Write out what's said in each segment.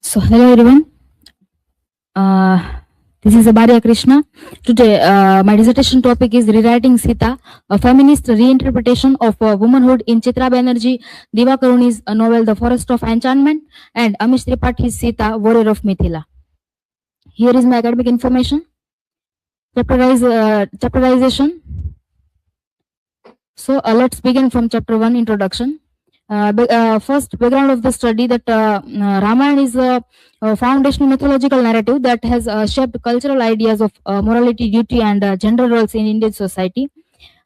So hello everyone. This is Abharya Krishna. Today, my dissertation topic is Rewriting Sita, a feminist reinterpretation of womanhood in Chitra Banerjee Divakaruni's novel The Forest of Enchantment and Amish Tripathi's Sita, Warrior of Mithila. Here is my academic information. Chapterization. So let's begin from chapter 1, introduction. First, background of the study that Ramayana is a foundational mythological narrative that has shaped cultural ideas of morality, duty, and gender roles in Indian society.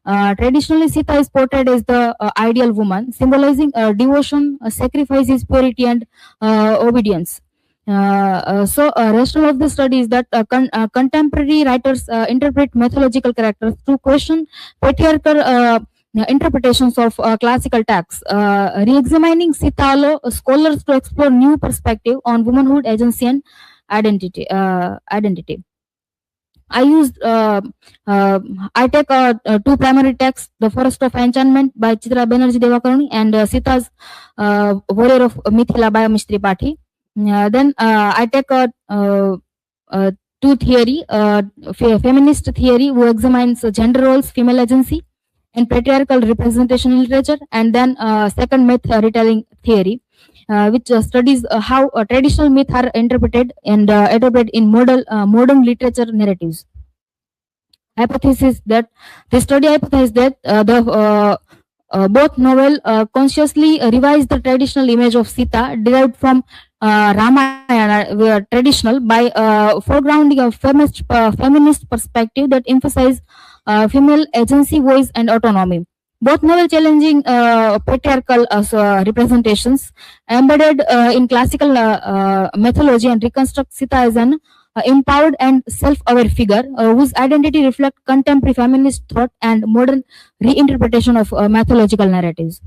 Traditionally, Sita is portrayed as the ideal woman, symbolizing devotion, sacrifices, purity, and obedience. Rationale of the study is that contemporary writers interpret mythological characters to question patriarchal interpretations of classical texts. Re-examining Sita allow scholars to explore new perspective on womanhood, agency, and identity. I take two primary texts: The Forest of Enchantment by Chitra Banerjee Divakaruni and Sita's Warrior of Mithila by Amish Tripathi. Then I take two theory, feminist theory, who examines gender roles, female agency, and patriarchal representation in literature, and then second myth retelling theory, which studies how traditional myths are interpreted and adopted in modern literature narratives. Hypothesis that the study hypothesized that both novel consciously revise the traditional image of Sita derived from Ramayana traditional by foregrounding a feminist perspective that emphasize female agency, voice, and autonomy. Both novel challenging patriarchal representations embedded in classical mythology and reconstruct Sita as an empowered and self-aware figure whose identity reflects contemporary feminist thought and modern reinterpretation of mythological narratives.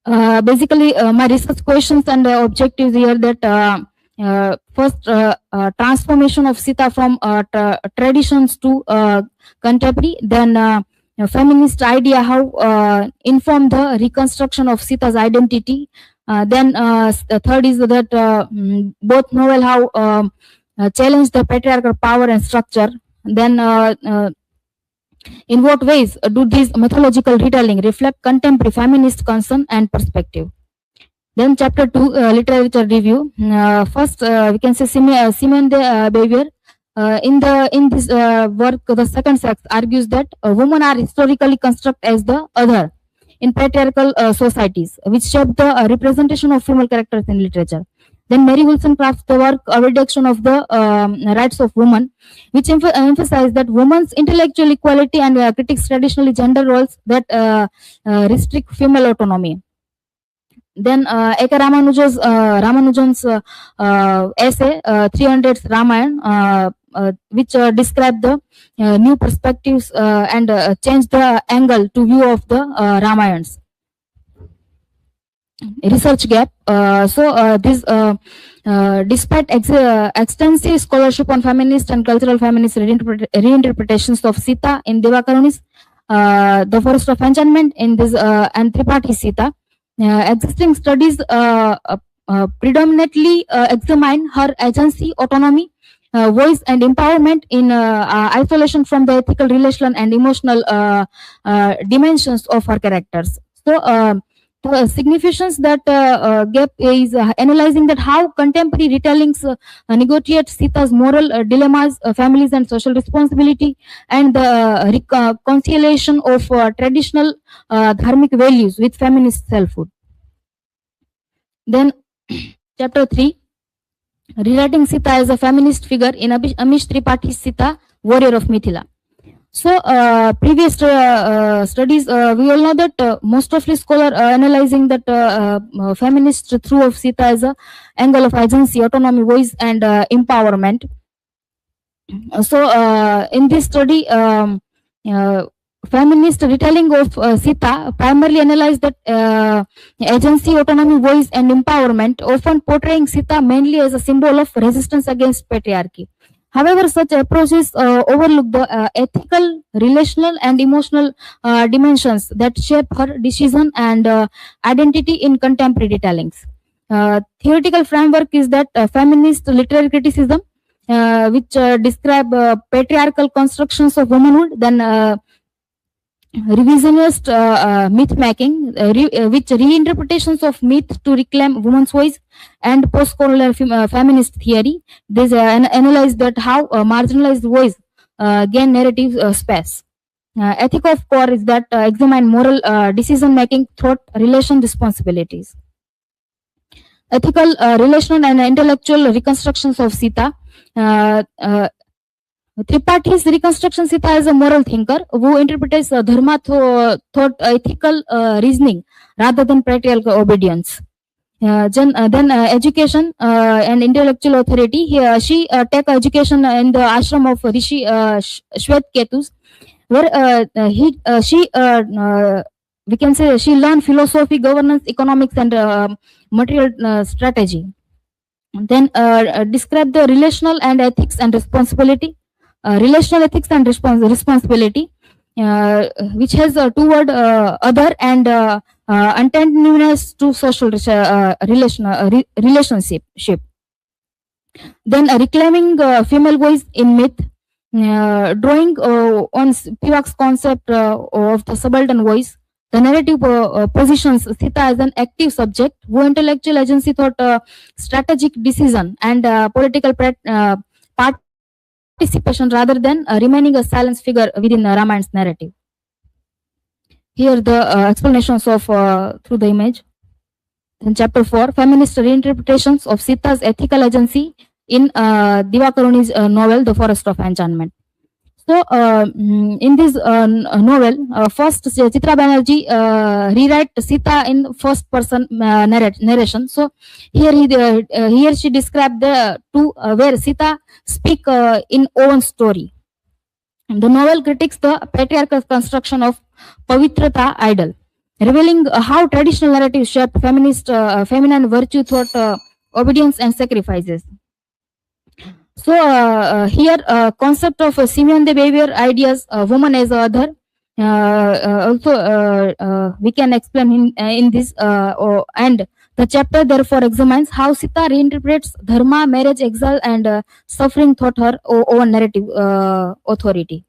Basically, my research questions and objectives here that first, transformation of Sita from traditions to contemporary, then feminist idea how inform the reconstruction of Sita's identity. Then the third is that both novel how challenge the patriarchal power and structure. Then in what ways do these mythological retelling reflect contemporary feminist concern and perspective? Then chapter 2, literature review. First, we can say Simone de Beauvoir. In this work, the second sex argues that women are historically constructed as the other in patriarchal societies, which shape the representation of female characters in literature. Then Mary Wilson crafts the work A Reduction of the Rights of Women, which emphasize that women's intellectual equality and critiques traditionally gender roles that restrict female autonomy. Then A.K. Ramanujan's essay 300 Ramayana, which describe the new perspectives and change the angle to view of the Ramayans. Research gap. Despite extensive scholarship on feminist and cultural feminist reinterpretations of Sita in Divakaruni's The Forest of Enchantment in this and Tripathi Sita, existing studies predominantly examine her agency, autonomy, voice, and empowerment in isolation from the ethical, relational, and emotional dimensions of her characters. So, the significance that gap is analyzing that how contemporary retellings negotiate Sita's moral dilemmas, families, and social responsibility, and the reconciliation of traditional dharmic values with feminist selfhood. Then, chapter 3, rewriting Sita as a feminist figure in Amish Tripathi's Sita, Warrior of Mithila. So, previous studies, we all know that most of the scholars analyzing that feminist through of Sita as a angle of agency, autonomy, voice, and empowerment. So, in this study, feminist retelling of Sita primarily analyzed that agency, autonomy, voice, and empowerment, often portraying Sita mainly as a symbol of resistance against patriarchy. However, such approaches overlook the ethical, relational, and emotional dimensions that shape her decision and identity in contemporary retellings. Theoretical framework is that feminist literary criticism, which describe patriarchal constructions of womanhood, then revisionist myth making, which reinterpretations of myth to reclaim women's voice, and post-colonial feminist theory. This analyze that how marginalized voice gain narrative space. Ethic of core is that examine moral decision making, thought, relation, responsibilities. Ethical, relational, and intellectual reconstructions of Sita. Tripathi's reconstruction Sita as a moral thinker who interprets dharma thought ethical reasoning rather than patriarchal obedience. Then education and intellectual authority. She take education in the ashram of Rishi Shwet Ketus, where we can say she learned philosophy, governance, economics, and material strategy. Then describe the relational and ethics and responsibility. Relational ethics and responsibility, which has toward other and attentiveness to social relationship. Then reclaiming female voice in myth, drawing on Spivak's concept of the subaltern voice. The narrative positions Sita as an active subject who intellectual agency thought strategic decision and political participation rather than remaining a silent figure within Ramayan's narrative. Here the explanations of through the image. In chapter 4, feminist reinterpretations of Sita's ethical agency in Divakaruni's novel The Forest of Enchantment. So in this novel, first Chitra Banerjee rewrite Sita in first person narration. So here she described the two where Sita speak in own story. The novel critiques the patriarchal construction of Pavitrata idol, revealing how traditional narratives shaped feminine virtue through obedience and sacrifices. So here concept of Simeon de Beauvoir ideas, woman as a other, also we can explain in this and the chapter therefore examines how Sita reinterprets dharma, marriage, exile, and suffering through her own narrative authority.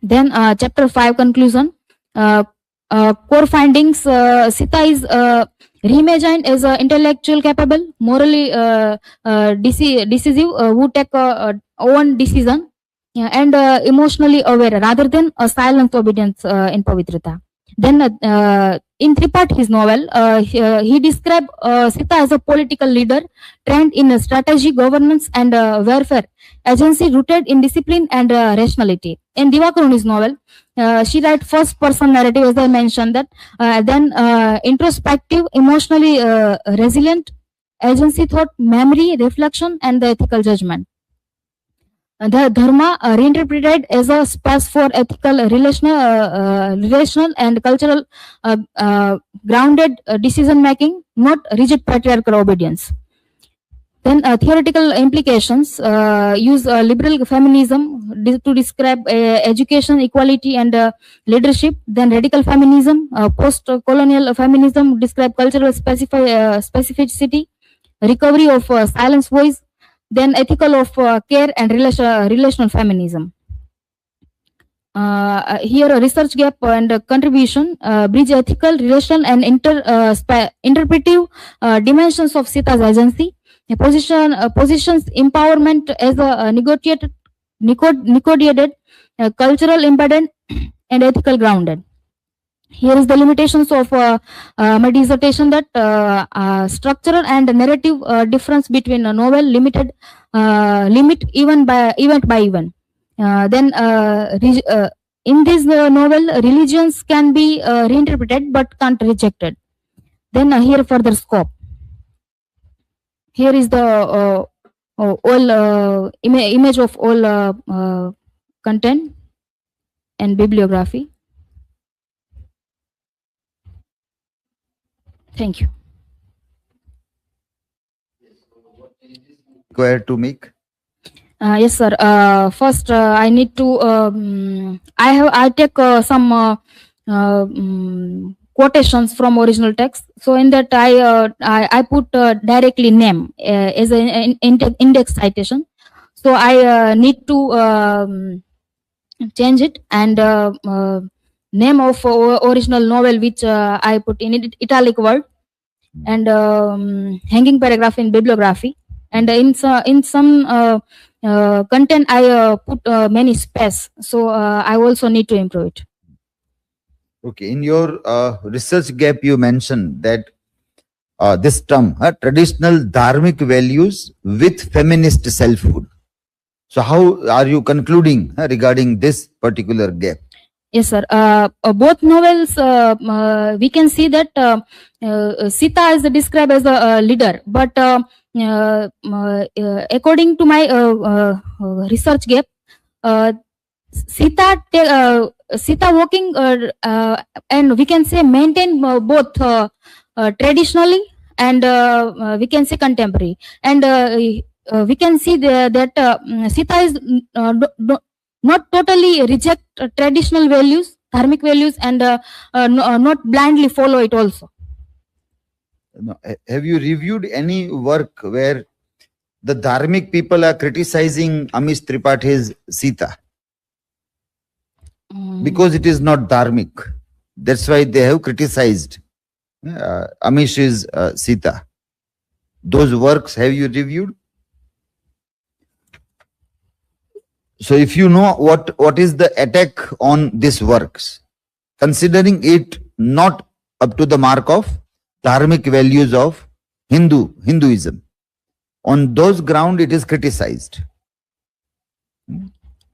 Then chapter 5 conclusion. Core findings: Sita is reimagined as intellectual capable, morally decisive, who take own decision, and emotionally aware rather than a silent obedience in Pavitrata. Then in Tripathi's novel, he described Sita as a political leader trained in strategy, governance, and warfare, agency rooted in discipline and rationality. In Divakaruni's novel, she writes first person narrative, as I mentioned that, then introspective, emotionally resilient, agency thought, memory, reflection, and the ethical judgment. The dharma reinterpreted as a space for ethical, relational and cultural grounded decision making, not rigid patriarchal obedience. Then theoretical implications use liberal feminism to describe education, equality, and leadership. Then radical feminism, post-colonial feminism describe cultural specificity, recovery of silence voice. Then ethical of care and relational feminism. Here a research gap and contribution, bridge ethical, relational, and interpretive dimensions of Sita's agency. Positions empowerment as a negotiated, cultural embedded, and ethical grounded. Here is the limitations of my dissertation, that structural and narrative difference between a novel limit event by event. Then in this novel, religions can be reinterpreted but can't rejected. Then here further scope. Here is the all image of all content and bibliography. Thank you. Required to make? Yes, sir. First, I need to. I take some quotations from original text. So in that I put directly name as an index citation. So I need to change it, and name of original novel which I put in italic word, and hanging paragraph in bibliography, and in some content I put many space. So I also need to improve it. Okay, in your research gap, you mentioned that this term, traditional dharmic values with feminist selfhood. So how are you concluding regarding this particular gap? Yes, sir. Both novels, we can see that Sita is described as a leader, but according to my research gap, Sita walking and we can say maintain both traditionally and we can say contemporary, and we can see that Sita is not totally reject traditional values, dharmic values, and not blindly follow it also. No. Have you reviewed any work where the dharmic people are criticizing Amish Tripathi's Sita? Because it is not dharmic. That's why they have criticized Amish's Sita. Those works, have you reviewed? So if you know what is the attack on these works, considering it not up to the mark of dharmic values of Hinduism, on those ground it is criticized.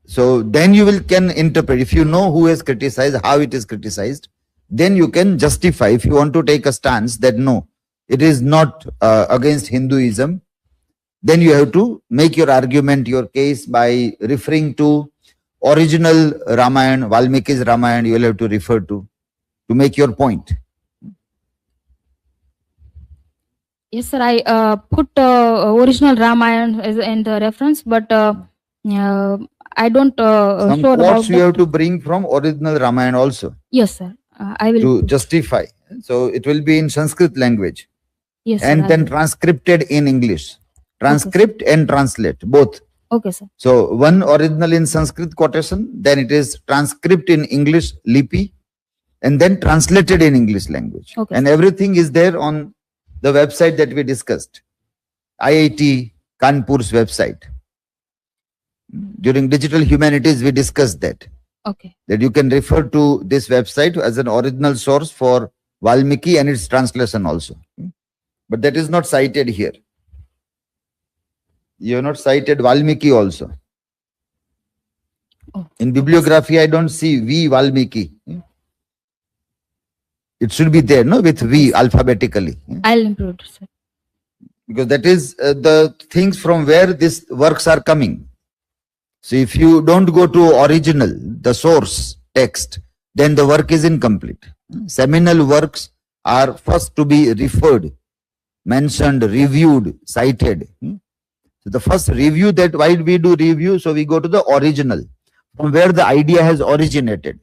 So then you can interpret. If you know who has criticized, how it is criticized, then you can justify. If you want to take a stance that no, it is not against Hinduism, then you have to make your argument, your case by referring to original Ramayana, Valmiki's Ramayana. You will have to refer to make your point. Yes, sir. I put original Ramayana as in the reference, but I don't some sure quotes about you have to bring from original Ramayana also. Yes, sir. I will to justify. So it will be in Sanskrit language. Yes, and sir, then transcripted in English. Transcript and translate both. Okay, sir. So one original in Sanskrit quotation, then it is transcript in English lipi, and then translated in English language. Okay, and sir. everything is there on the website that we discussed, IIT Kanpur's website. During Digital Humanities, we discussed that. Okay. That you can refer to this website as an original source for Valmiki and its translation also. But that is not cited here. You have not cited Valmiki also. Oh. In bibliography, I don't see V Valmiki. It should be there, no, with V alphabetically. I'll improve it, sir. Because that is the things from where these works are coming. So if you don't go to original, the source text, then the work is incomplete. Seminal works are first to be referred, mentioned, reviewed, cited. So the first review, that why we do review, so we go to the original, from where the idea has originated,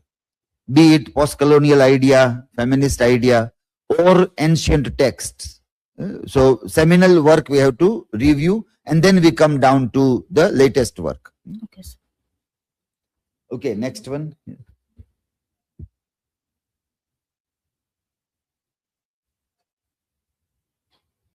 be it post-colonial idea, feminist idea, or ancient texts. So seminal work we have to review, and then we come down to the latest work. Okay, sir. Okay, next one.